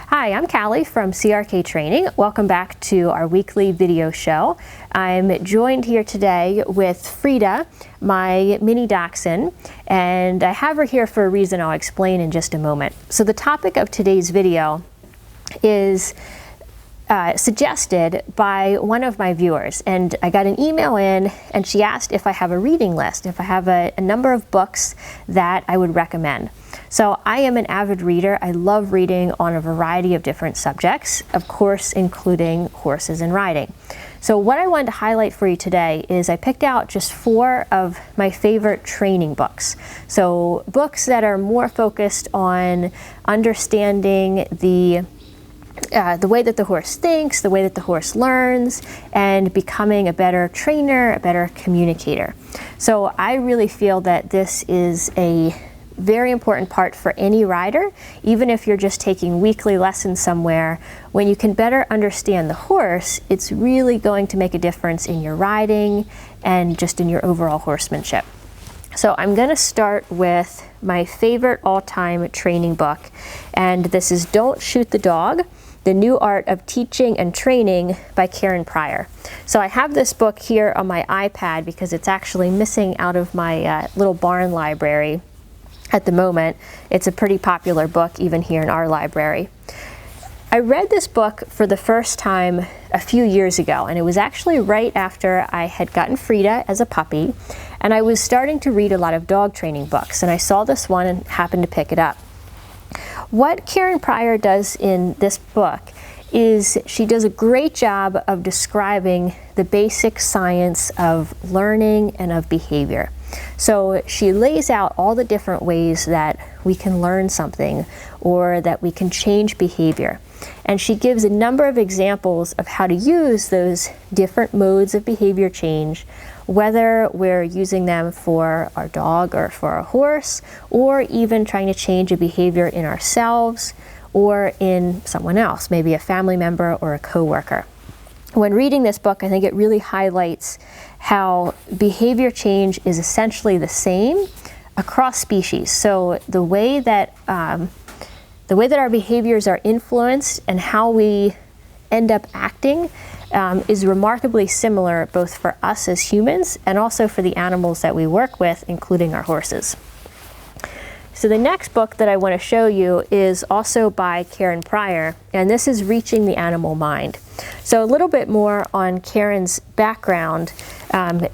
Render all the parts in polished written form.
Hi, I'm Callie from CRK Training. Welcome back to our weekly video show. I'm joined here today with Frida, my mini dachshund, and I have her here for a reason I'll explain in just a moment. So the topic of today's video is suggested by one of my viewers, and I got an email in and she asked if I have a reading list, if I have a number of books that I would recommend. So I am an avid reader. I love reading on a variety of different subjects, of course including horses and riding. So what I wanted to highlight for you today is I picked out just 4 of my favorite training books. So books that are more focused on understanding the way that the horse thinks, the way that the horse learns, and becoming a better trainer, a better communicator. So I really feel that this is a very important part for any rider, even if you're just taking weekly lessons somewhere. When you can better understand the horse, it's really going to make a difference in your riding and just in your overall horsemanship. So I'm going to start with my favorite all-time training book, and this is Don't Shoot the Dog: The New Art of Teaching and Training by Karen Pryor. So I have this book here on my iPad because it's actually missing out of my little barn library at the moment. It's a pretty popular book even here in our library. I read this book for the first time a few years ago, and it was actually right after I had gotten Frida as a puppy, and I was starting to read a lot of dog training books, and I saw this one and happened to pick it up. What Karen Pryor does in this book is she does a great job of describing the basic science of learning and of behavior. So she lays out all the different ways that we can learn something or that we can change behavior. And she gives a number of examples of how to use those different modes of behavior change, whether we're using them for our dog or for our horse, or even trying to change a behavior in ourselves or in someone else, maybe a family member or a coworker. When reading this book, I think it really highlights how behavior change is essentially the same across species. So the way that our behaviors are influenced and how we end up acting is remarkably similar both for us as humans and also for the animals that we work with, including our horses. So the next book that I want to show you is also by Karen Pryor, and this is Reaching the Animal Mind. So a little bit more on Karen's background.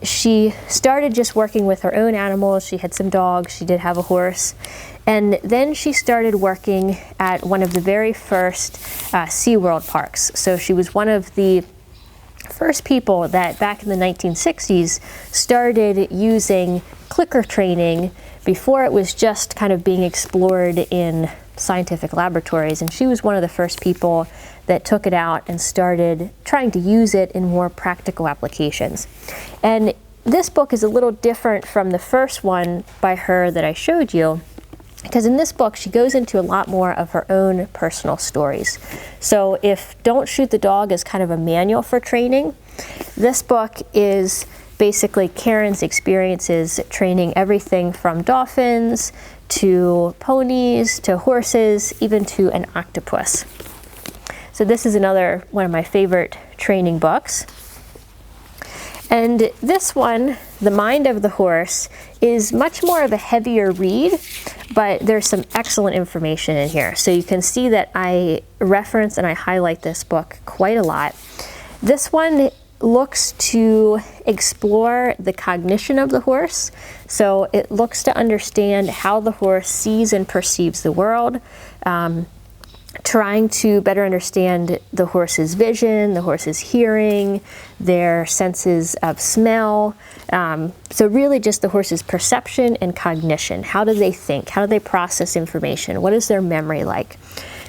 She started just working with her own animals. She had some dogs, she did have a horse, and then she started working at one of the very first SeaWorld parks. So she was one of the first people that back in the 1960s started using clicker training before it was just kind of being explored in scientific laboratories. And she was one of the first people that took it out and started trying to use it in more practical applications. And this book is a little different from the first one by her that I showed you, because in this book she goes into a lot more of her own personal stories. So if Don't Shoot the Dog is kind of a manual for training, this book is basically Karen's experiences training everything from dolphins to ponies to horses, even to an octopus. So this is another one of my favorite training books. And this one, The Mind of the Horse, is much more of a heavier read, but there's some excellent information in here. So you can see that I reference and I highlight this book quite a lot. This one looks to explore the cognition of the horse. So it looks to understand how the horse sees and perceives the world, trying to better understand the horse's vision, the horse's hearing, their senses of smell. So really just the horse's perception and cognition. How do they think? How do they process information? What is their memory like?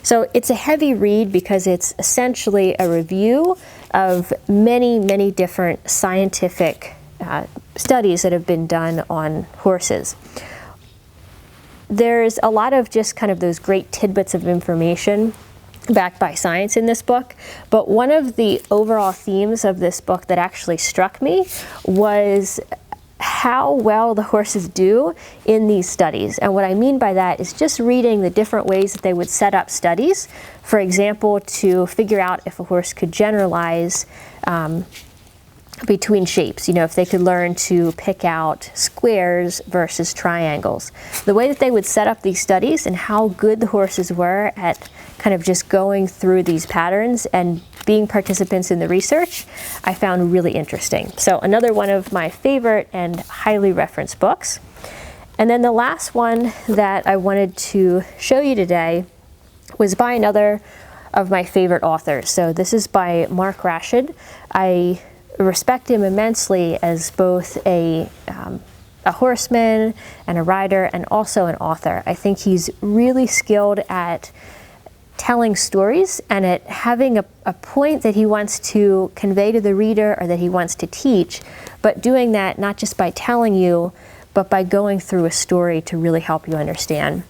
So it's a heavy read because it's essentially a review of many, many different scientific studies that have been done on horses. There's a lot of just kind of those great tidbits of information backed by science in this book, but one of the overall themes of this book that actually struck me was how well the horses do in these studies. And what I mean by that is just reading the different ways that they would set up studies. For example, to figure out if a horse could generalize between shapes, if they could learn to pick out squares versus triangles. The way that they would set up these studies and how good the horses were at kind of just going through these patterns and being participants in the research, I found really interesting. So another one of my favorite and highly referenced books. And then the last one that I wanted to show you today was by another of my favorite authors. So this is by Mark Rashid. I respect him immensely as both a horseman and a rider and also an author. I think he's really skilled at telling stories and at having a point that he wants to convey to the reader or that he wants to teach, but doing that not just by telling you, but by going through a story to really help you understand.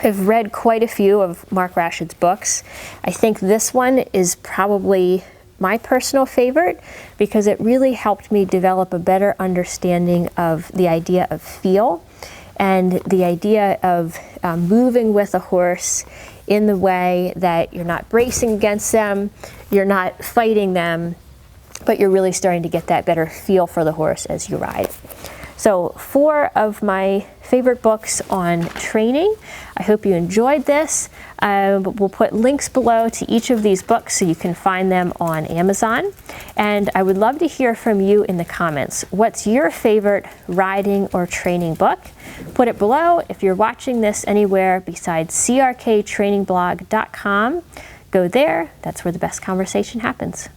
I've read quite a few of Mark Rashid's books. I think this one is probably my personal favorite because it really helped me develop a better understanding of the idea of feel and the idea of moving with a horse in the way that you're not bracing against them, you're not fighting them, but you're really starting to get that better feel for the horse as you ride. So 4 of my favorite books on training. I hope you enjoyed this. We'll put links below to each of these books so you can find them on Amazon. And I would love to hear from you in the comments. What's your favorite riding or training book? Put it below. If you're watching this anywhere besides crktrainingblog.com, go there. That's where the best conversation happens.